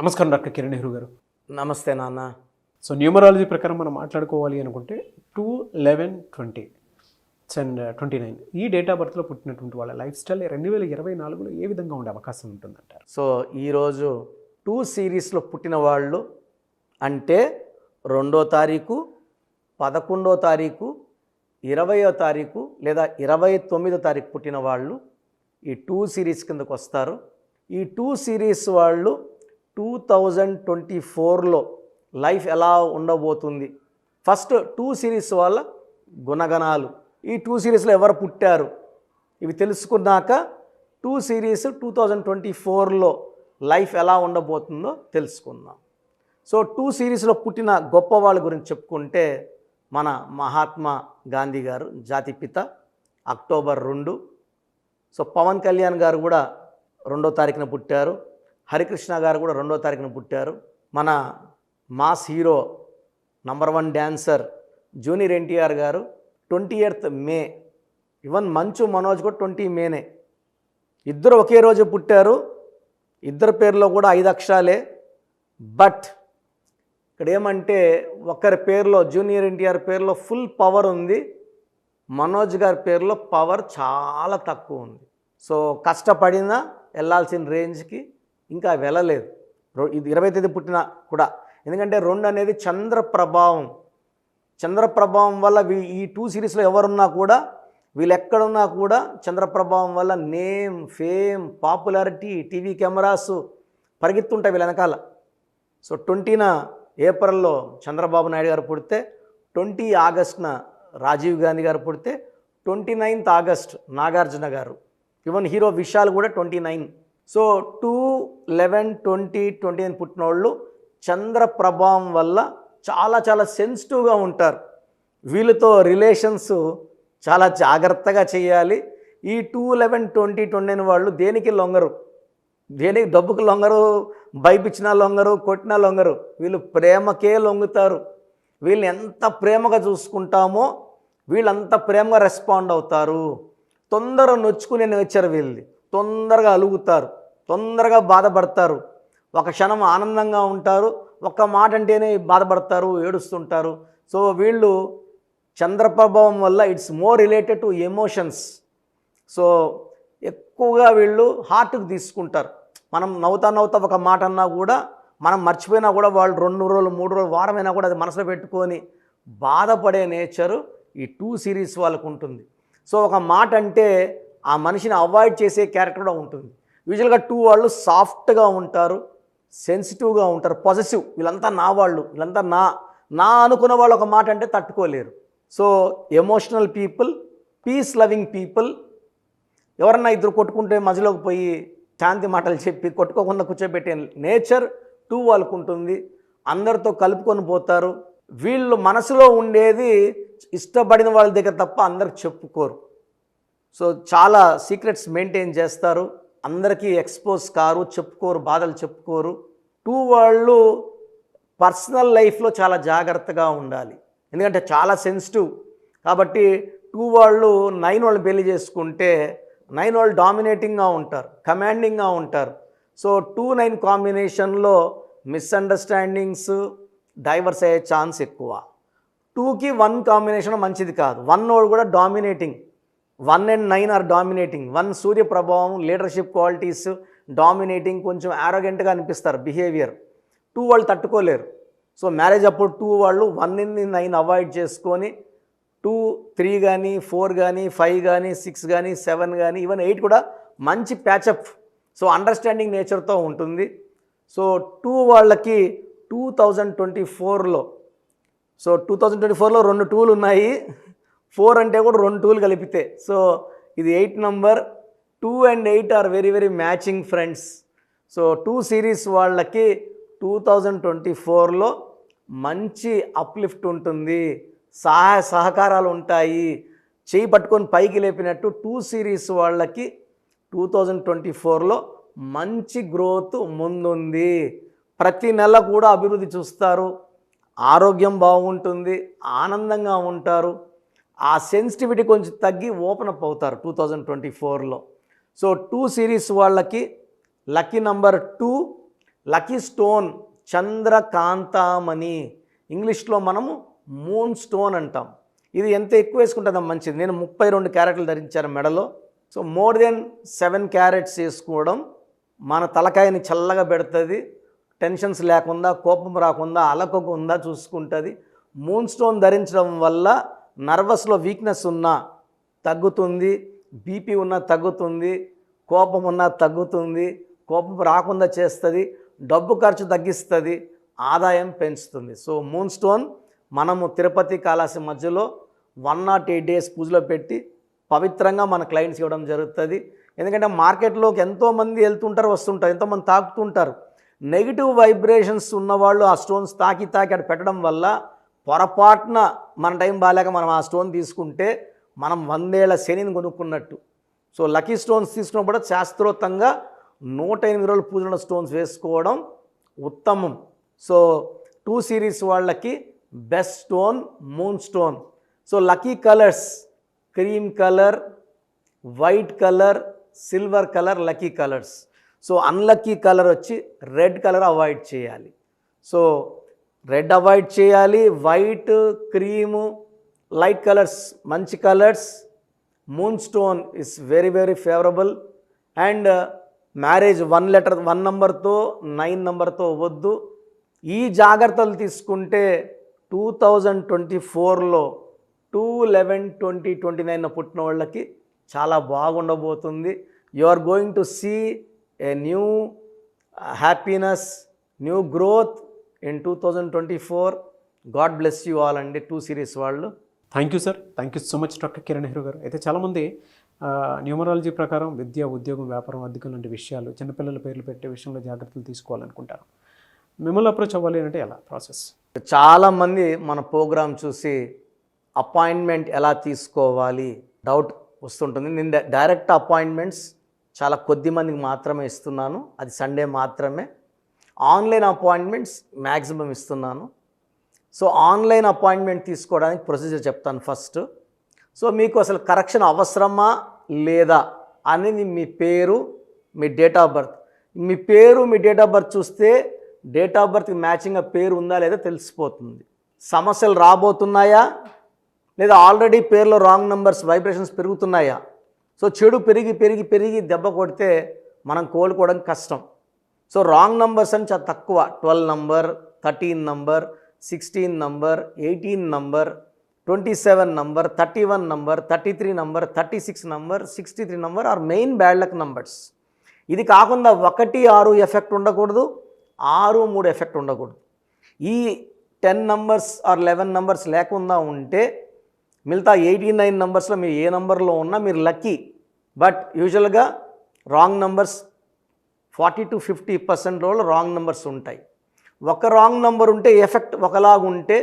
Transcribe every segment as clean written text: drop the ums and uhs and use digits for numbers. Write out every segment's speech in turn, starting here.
నమస్కారం డాక్టర్ కిరణ్ నెహ్రూ గారు. నమస్తే నాన్న. సో న్యూమరాలజీ ప్రకారం మనం మాట్లాడుకోవాలి అనుకుంటే 2-11-20 అండ్ 29 ఈ డేట్ ఆఫ్ బర్త్లో పుట్టినటువంటి వాళ్ళ లైఫ్ స్టైల్ 2024లో ఏ విధంగా ఉండే అవకాశం ఉంటుందంటారు? సో ఈరోజు 2 సిరీస్లో పుట్టిన వాళ్ళు అంటే 2వ తారీఖు, 11వ తారీఖు, 20వ తారీఖు లేదా 29వ తారీఖు పుట్టిన వాళ్ళు ఈ 2 సిరీస్ కిందకు వస్తారు. ఈ 2 సిరీస్ వాళ్ళు 2024లో లైఫ్ ఎలా ఉండబోతుంది, ఫస్ట్ 2 సిరీస్ వాళ్ళ గుణగణాలు, ఈ 2 సిరీస్లో ఎవరు పుట్టారు ఇవి తెలుసుకున్నాక 2 సిరీస్ 2024లో లైఫ్ ఎలా ఉండబోతుందో తెలుసుకుందాం. సో 2 సిరీస్లో పుట్టిన గొప్ప వాళ్ళ గురించి చెప్పుకుంటే మన మహాత్మా గాంధీ గారు జాతిపిత, అక్టోబర్ 2. సో పవన్ కళ్యాణ్ గారు కూడా 2వ తారీఖున పుట్టారు. హరికృష్ణ గారు కూడా 2వ తారీఖున పుట్టారు. మన mass hero number 1 dancer junior NTR గారు 28th మే. ఈవెన్ మంచు మనోజ్ కూడా 20 మేనే. ఇద్దరు ఒకే రోజు పుట్టారు. ఇద్దరు పేర్లో కూడా 5 అక్షరాలే. బట్ ఇక్కడ ఏమంటే ఒకరి పేరులో జూనియర్ ఎన్టీఆర్ పేరులో ఫుల్ పవర్ ఉంది, మనోజ్ గారి పేరులో పవర్ చాలా తక్కువ ఉంది. సో కష్టపడినా వెళ్ళాల్సిన రేంజ్కి ఇంకా వెళ్ళలేదు. ఇది 20వ తేదీ పుట్టిన కూడా, ఎందుకంటే 2 అనేది చంద్ర ప్రభావం వల్ల ఈ 2 సిరీస్లో ఎవరున్నా కూడా, వీళ్ళు ఎక్కడున్నా కూడా చంద్రప్రభావం వల్ల name, fame, popularity, TV cameras పరిగెత్తుంటాయి వీళ్ళ వెనకాల. సో 20న ఏప్రిల్లో చంద్రబాబు నాయుడు గారు పుడితే, 20 ఆగస్టున రాజీవ్ గాంధీ గారు పుడితే, 29th ఆగస్ట్ నాగార్జున గారు, ఈవెన్ హీరో విశాల్ కూడా 29. సో 2-11-20-29 పుట్టిన వాళ్ళు చంద్ర ప్రభావం వల్ల చాలా చాలా సెన్సిటివ్గా ఉంటారు. వీళ్ళతో రిలేషన్స్ చాలా జాగ్రత్తగా చేయాలి. ఈ 2-11-20-29 వాళ్ళు దేనికి లొంగరు, దేనికి డబ్బుకు లొంగరు, భయపించినా లొంగరు, కొట్టినా లొంగరు. వీళ్ళు ప్రేమకే లొంగుతారు. వీళ్ళని ఎంత ప్రేమగా చూసుకుంటామో వీళ్ళంత ప్రేమగా రెస్పాండ్ అవుతారు. తొందరగా నొచ్చుకునే నేచర్ వీళ్ళది. తొందరగా అలుగుతారు, తొందరగా బాధపడతారు. ఒక క్షణం ఆనందంగా ఉంటారు, ఒక్క మాట అంటేనే బాధపడతారు, ఏడుస్తుంటారు. సో వీళ్ళు చంద్రప్రభావం వల్ల it's more related to emotions. So ఎక్కువగా వీళ్ళు హార్ట్కి తీసుకుంటారు. మనం నవ్వుతా ఒక మాట అన్నా కూడా, మనం మర్చిపోయినా కూడా వాళ్ళు 2 రోజులు 3 రోజులు వారమైనా కూడా అది మనసులో పెట్టుకొని బాధపడే నేచరు ఈ 2 సిరీస్ వాళ్ళకు ఉంటుంది. సో ఒక మాట అంటే ఆ మనిషిని అవాయిడ్ చేసే క్యారెక్టర్ కూడా ఉంటుంది. యూజువల్గా 2 వాళ్ళు సాఫ్ట్గా ఉంటారు, సెన్సిటివ్గా ఉంటారు, పాజిటివ్. వీళ్ళంతా నా వాళ్ళు, వీళ్ళంతా నా అనుకున్న వాళ్ళు ఒక మాట అంటే తట్టుకోలేరు. So emotional people, peace loving people. ఎవరన్నా ఇద్దరు కొట్టుకుంటే మధ్యలోకి పోయి శాంతి మాటలు చెప్పి కొట్టుకోకుండా కూర్చోబెట్టే నేచర్ 2 వాళ్ళకు ఉంటుంది. అందరితో కలుపుకొని పోతారు. వీళ్ళు మనసులో ఉండేది ఇష్టపడిన వాళ్ళ దగ్గర తప్ప అందరికి చెప్పుకోరు. సో చాలా సీక్రెట్స్ మెయింటైన్ చేస్తారు, అందరికీ ఎక్స్పోజ్ కారు, చెప్పుకోరు, బాధలు చెప్పుకోరు. 2 వాళ్ళు పర్సనల్ లైఫ్లో చాలా జాగ్రత్తగా ఉండాలి, ఎందుకంటే చాలా సెన్సిటివ్. కాబట్టి 2 వాళ్ళు 9 వాళ్ళు పెళ్లి చేసుకుంటే 9 వాళ్ళు డామినేటింగ్గా ఉంటారు, కమాండింగ్గా ఉంటారు. సో 2-9 కాంబినేషన్లో మిస్అండర్స్టాండింగ్స్, డైవర్స్ అయ్యే ఛాన్స్ ఎక్కువ. 2కి 1 కాంబినేషన్ మంచిది కాదు. 1 వాడు కూడా డామినేటింగ్, 1 and 9 ఆర్ డామినేటింగ్. 1 సూర్య ప్రభావం, లీడర్షిప్ క్వాలిటీస్, డామినేటింగ్, కొంచెం యారోగెంట్గా అనిపిస్తారు బిహేవియర్. 2 వాళ్ళు తట్టుకోలేరు. సో మ్యారేజ్ అప్పుడు 2 వాళ్ళు 1-9 అవాయిడ్ చేసుకొని 2, 3 కానీ 4 కానీ 5 కానీ 6 కానీ 7 కానీ ఈవెన్ 8 కూడా మంచి ప్యాచప్. సో అండర్స్టాండింగ్ నేచర్తో ఉంటుంది. సో 2 వాళ్ళకి 2024లో, సో 2024లో 2 2లు ఉన్నాయి. 4 అంటే కూడా 2 2లు కలిపితే, సో ఇది 8 number. 2 and 8 are very very matching friends. So 2 series వాళ్ళకి 2024లో మంచి అప్లిఫ్ట్ ఉంటుంది, సహాయ సహకారాలు ఉంటాయి, చేయి పట్టుకొని పైకి లేపినట్టు 2 సిరీస్ వాళ్ళకి 2024లో మంచి గ్రోత్ ముందుంది. ప్రతి నెల కూడా అభివృద్ధి చూస్తారు, ఆరోగ్యం బాగుంటుంది, ఆనందంగా ఉంటారు. ఆ సెన్సిటివిటీ కొంచెం తగ్గి ఓపెన్ అప్ అవుతారు 2024లో. సో 2 సిరీస్ వాళ్ళకి లక్కీ నంబర్ 2, లక్కీ స్టోన్ చంద్రకాంతామణి, ఇంగ్లీష్లో మనము మూన్ స్టోన్ అంటాం. ఇది ఎంత ఎక్కువ వేసుకుంటుందో మంచిది. నేను 32 క్యారెట్లు ధరించాను మెడలో. సో మోర్ దెన్ 7 క్యారెట్స్ వేసుకోవడం మన తలకాయని చల్లగా పెడుతుంది, టెన్షన్స్ లేకుండా, కోపం రాకుండా, అలకకుండా చూసుకుంటుంది. మూన్ స్టోన్ ధరించడం వల్ల నర్వస్లో వీక్నెస్ ఉన్నా తగ్గుతుంది, బీపీ ఉన్నా తగ్గుతుంది, కోపం ఉన్నా తగ్గుతుంది, కోపం రాకుండా చేస్తుంది, డబ్బు ఖర్చు తగ్గిస్తుంది, ఆదాయం పెంచుతుంది. సో మూన్ స్టోన్ మనము తిరుపతి కాళహస్తి మధ్యలో 108 డేస్ పూజలో పెట్టి పవిత్రంగా మన క్లయింట్స్ ఇవ్వడం జరుగుతుంది. ఎందుకంటే మార్కెట్లోకి ఎంతోమంది వెళ్తుంటారు, వస్తుంటారు, ఎంతోమంది తాకుతుంటారు. నెగిటివ్ వైబ్రేషన్స్ ఉన్నవాళ్ళు ఆ స్టోన్స్ తాకి అక్కడ పెట్టడం వల్ల పొరపాటున మన టైం బాగాలేక మనం ఆ స్టోన్ తీసుకుంటే మనం 100 ఏళ్ల శనిని కొనుక్కున్నట్టు. సో లక్కీ స్టోన్స్ తీసుకున్నప్పుడు శాస్త్రోక్తంగా 108 రోజులు పూజలో స్టోన్స్ వేసుకోవడం ఉత్తమం. సో 2 సిరీస్ వాళ్ళకి best stone moon stone. So lucky colours cream colour, white colour, silver colour lucky colours. So unlucky colour వచ్చి రెడ్ కలర్ అవాయిడ్ చేయాలి. సో రెడ్ అవాయిడ్ చేయాలి, వైట్, క్రీము, లైట్ కలర్స్ మంచి colours. Moon stone is very very favourable. And marriage 1 నెంబర్తో 9 నెంబర్తో వద్దు. ఈ జాగ్రత్తలు తీసుకుంటే 2024లో 2/11/2029 పుట్టిన వాళ్ళకి చాలా బాగుండబోతుంది. You are going to see a new happiness, new growth in 2024. God bless you all అండి 2 సిరీస్ వాళ్ళు. Thank you sir, thank you so much doctor Kiran Nehru గారు. అయితే చాలామంది న్యూమరాలజీ ప్రకారం విద్య, ఉద్యోగం, వ్యాపారం, అధికం లాంటి విషయాలు, చిన్నపిల్లల పేర్లు పెట్టే విషయంలో జాగ్రత్తలు తీసుకోవాలనుకుంటారు. మిమ్మల్ని అప్రోచ్ అవ్వాలి అంటే ఎలా ప్రాసెస్? చాలామంది మన ప్రోగ్రామ్ చూసి అపాయింట్మెంట్ ఎలా తీసుకోవాలి డౌట్ వస్తుంటుంది. నేను డైరెక్ట్ అపాయింట్మెంట్స్ చాలా కొద్ది మందికి మాత్రమే ఇస్తున్నాను, అది సండే మాత్రమే. ఆన్లైన్ అపాయింట్మెంట్స్ మ్యాక్సిమం ఇస్తున్నాను. సో ఆన్లైన్ అపాయింట్మెంట్ తీసుకోవడానికి ప్రొసీజర్ చెప్తాను ఫస్ట్. సో మీకు అసలు కరెక్షన్ అవసరమా లేదా అనేది మీ పేరు, మీ డేట్ ఆఫ్ బర్త్. మీ పేరు, మీ డేట్ ఆఫ్ బర్త్ చూస్తే డేట్ ఆఫ్ బర్త్కి మ్యాచింగ్ పేరు ఉందా లేదా తెలిసిపోతుంది. సమస్యలు రాబోతున్నాయా లేదా ఆల్రెడీ పేరులో రాంగ్ నెంబర్స్ వైబ్రేషన్స్ పెరుగుతున్నాయా. సో చెడు పెరిగి పెరిగి పెరిగి దెబ్బ కొడితే మనం కోలుకోవడం కష్టం. సో రాంగ్ నెంబర్స్ అని చాలా తక్కువ. 12 number, 13 number, 16 number, 18 number, 27 number, 31 number, 33 number, 36 number, 63 number are main bad luck numbers. ఇది కాకుండా 1, 6 ఎఫెక్ట్ ఉండకూడదు, 6, 3 ఎఫెక్ట్ ఉండకూడదు. ఈ 10 నంబర్స్ ఆర్ 11 నంబర్స్ లేకుండా ఉంటే మిగతా 89 నంబర్స్లో మీరు ఏ నంబర్లో ఉన్నా మీరు లక్కీ. బట్ యూజువల్గా wrong numbers 40 to 50% wrong numbers ఉంటాయి. ఒక రాంగ్ నెంబర్ ఉంటే ఎఫెక్ట్ ఒకలాగా ఉంటే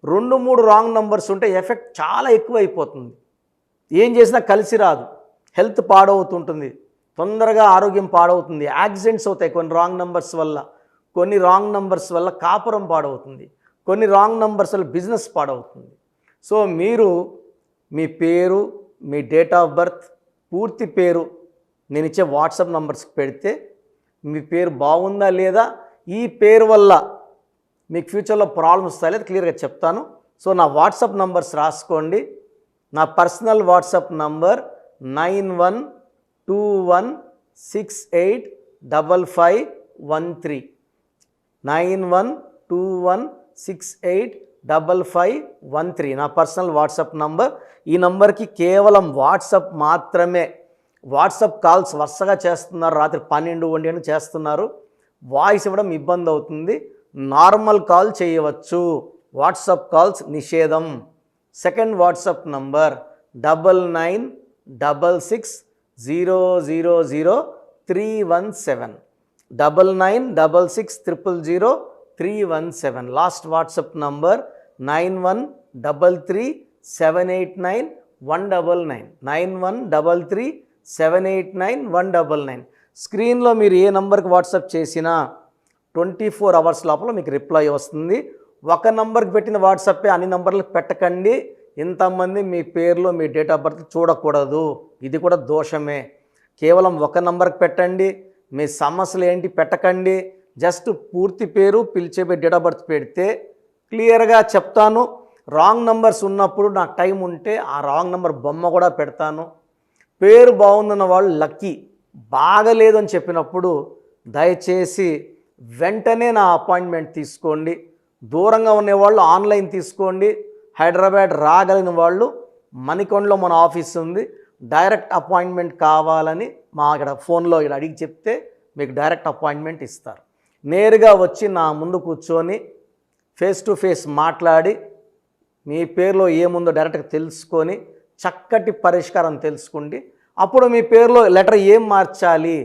2, 3 రాంగ్ నెంబర్స్ ఉంటే ఎఫెక్ట్ చాలా ఎక్కువ అయిపోతుంది. ఏం చేసినా కలిసి రాదు, హెల్త్ పాడవుతుంటుంది, తొందరగా ఆరోగ్యం పాడవుతుంది, యాక్సిడెంట్స్ అవుతాయి కొన్ని రాంగ్ నెంబర్స్ వల్ల. కొన్ని రాంగ్ నెంబర్స్ వల్ల కాపురం పాడవుతుంది, కొన్ని రాంగ్ నెంబర్స్ వల్ల బిజినెస్ పాడవుతుంది. సో మీరు మీ పేరు, మీ డేట్ ఆఫ్ బర్త్, పూర్తి పేరు నేను ఇచ్చే వాట్సాప్ నంబర్స్కి పెడితే మీ పేరు బాగుందా లేదా, ఈ పేరు వల్ల మీకు ఫ్యూచర్లో ప్రాబ్లమ్స్ వస్తాయి లేదా క్లియర్గా చెప్తాను. సో నా వాట్సాప్ నంబర్స్ రాసుకోండి. నా పర్సనల్ వాట్సాప్ నంబర్ 9121685513 9121685513 నా పర్సనల్ వాట్సాప్ నంబర్. ఈ నంబర్కి కేవలం వాట్సాప్ మాత్రమే. వాట్సాప్ కాల్స్ వరుసగా చేస్తున్నారు, రాత్రి 12, 1 చేస్తున్నారు, వాయిస్ ఇవ్వడం ఇబ్బంది అవుతుంది. నార్మల్ కాల్ చేయవచ్చు, వాట్సాప్ కాల్స్ నిషేధం. Second WhatsApp number 9966000317 9966000317. Last WhatsApp number 9133789199 9133789199. స్క్రీన్లో మీరు ఏ నంబర్కి వాట్సాప్ చేసినా 24 అవర్స్ లోపల మీకు రిప్లై వస్తుంది. ఒక నంబర్కి పెట్టిన వాట్సాపే అన్ని నంబర్లకు పెట్టకండి. ఇంతమంది మీ పేర్లో మీ డేట్ ఆఫ్ బర్త్ చూడకూడదు, ఇది కూడా దోషమే. కేవలం ఒక నంబర్కి పెట్టండి. మీ సమస్యలు ఏంటి పెట్టకండి, జస్ట్ పూర్తి పేరు పిలిచే డేట్ ఆఫ్ బర్త్ పెడితే క్లియర్గా చెప్తాను. రాంగ్ నంబర్స్ ఉన్నప్పుడు నాకు టైం ఉంటే ఆ రాంగ్ నంబర్ బొమ్మ కూడా పెడతాను. పేరు బాగుందన్న వాళ్ళు లక్కీ, బాగలేదు అని చెప్పినప్పుడు దయచేసి వెంటనే నా అపాయింట్మెంట్ తీసుకోండి. దూరంగా ఉండేవాళ్ళు ఆన్లైన్ తీసుకోండి. హైదరాబాద్ రాగలిగిన వాళ్ళు మణికొండలో మన ఆఫీస్ ఉంది. డైరెక్ట్ అపాయింట్మెంట్ కావాలని మా ఇక్కడ ఫోన్లో ఇక్కడ అడిగి చెప్తే మీకు డైరెక్ట్ అపాయింట్మెంట్ ఇస్తారు. నేరుగా వచ్చి నా ముందు కూర్చొని ఫేస్ టు ఫేస్ మాట్లాడి మీ పేరులో ఏముందో డైరెక్ట్గా తెలుసుకొని చక్కటి పరిష్కారం తెలుసుకోండి. అప్పుడు మీ పేరులో లెటర్ ఏం మార్చాలి,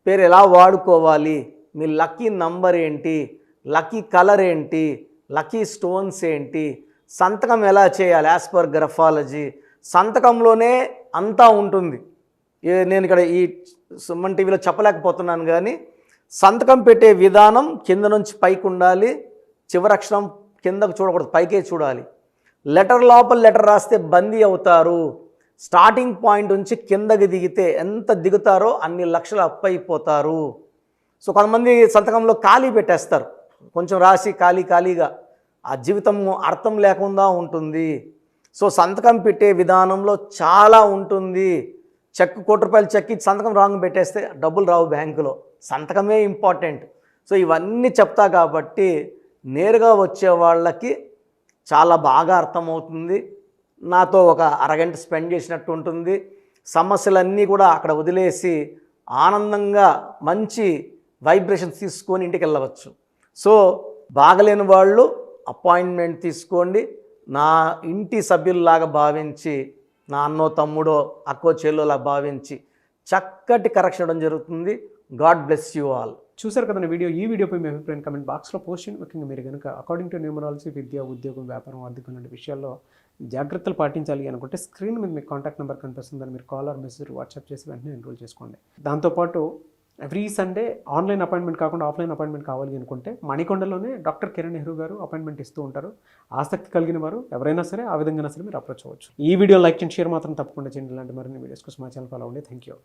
పేరు ఎలా వాడుకోవాలి, మీ లక్కీ నంబర్ ఏంటి, లక్కీ కలర్ ఏంటి, లక్కీ స్టోన్స్ ఏంటి, సంతకం ఎలా చేయాలి యాజ్ పర్ గ్రఫాలజీ, సంతకంలోనే అంతా ఉంటుంది. నేను ఇక్కడ ఈ సుమన్ టీవీలో చెప్పలేకపోతున్నాను కానీ సంతకం పెట్టే విధానం కింద నుంచి పైకి ఉండాలి, చివరి అక్షరం కిందకు చూడకూడదు, పైకే చూడాలి. లెటర్ లోపల లెటర్ రాస్తే బందీ అవుతారు. స్టార్టింగ్ పాయింట్ నుంచి కిందకి దిగితే ఎంత దిగుతారో అన్ని లక్షలు అప్పైపోతారు. సో కొంతమంది సంతకంలో ఖాళీ పెట్టేస్తారు, కొంచెం రాసి ఖాళీగా ఆ జీవితం అర్థం లేకుండా ఉంటుంది. సో సంతకం పెట్టే విధానంలో చాలా ఉంటుంది. చెక్ ₹1 చెక్ ఇచ్చి సంతకం రాంగ్ పెట్టేస్తే డబ్బులు రావు బ్యాంకులో, సంతకమే ఇంపార్టెంట్. సో ఇవన్నీ చెప్తా కాబట్టి నేరుగా వచ్చే వాళ్ళకి చాలా బాగా అర్థమవుతుంది. నాతో ఒక అరగంట స్పెండ్ చేసినట్టు ఉంటుంది. సమస్యలన్నీ కూడా అక్కడ వదిలేసి ఆనందంగా మంచి వైబ్రేషన్స్ తీసుకొని ఇంటికి వెళ్ళవచ్చు. సో బాగలేని వాళ్ళు అపాయింట్మెంట్ తీసుకోండి. నా ఇంటి సభ్యుల్లాగా భావించి, నా అన్నో తమ్ముడో అక్కో చెల్లోలా భావించి చక్కటి కరెక్షన్ ఇవ్వడం జరుగుతుంది. God bless you all. చూసారు కదండి వీడియో. ఈ వీడియోపై మీ అభిప్రాయం కమెంట్ బాక్స్లో పోస్ట్ చేయండి. ముఖ్యంగా మీరు కనుక అకార్డింగ్ టు న్యూమరాలజీ విద్య, ఉద్యోగం, వ్యాపారం, ఆర్థికం లాంటి విషయాల్లో జాగ్రత్తలు పాటించాలి అనుకుంటే స్క్రీన్ మీద మీకు కాంటాక్ట్ నెంబర్ కనిపిస్తుందని మీరు కాల్ ఆర్ మెసేజ్ వాట్సాప్ చేసి వెంటనే ఎన్రోల్ చేసుకోండి. దాంతోపాటు ఎవ్రీ సండే ఆన్లైన్ అపాయింట్మెంట్ కాకుండా ఆఫ్లైన్ అపాయింట్మెంట్ కావాలి అనుకుంటే మణికొండలోనే డాక్టర్ కిరణ్ నెహ్రూ గారు అపాయింట్మెంట్ ఇస్తూ ఉంటారు. ఆసక్తి కలిగిన వారు ఎవరైనా సరే ఆ విధంగా సరే మీరు అప్రోచ్ అవ్వచ్చు. ఈ వీడియో లైక్ చేయండి, షేర్ మాత్రం తప్పకుండా చేయండి. ఇలాంటి మరిన్ని వీడియోస్ కోసం మా ఛానల్ ఫాలో అవ్వండి. Thank you.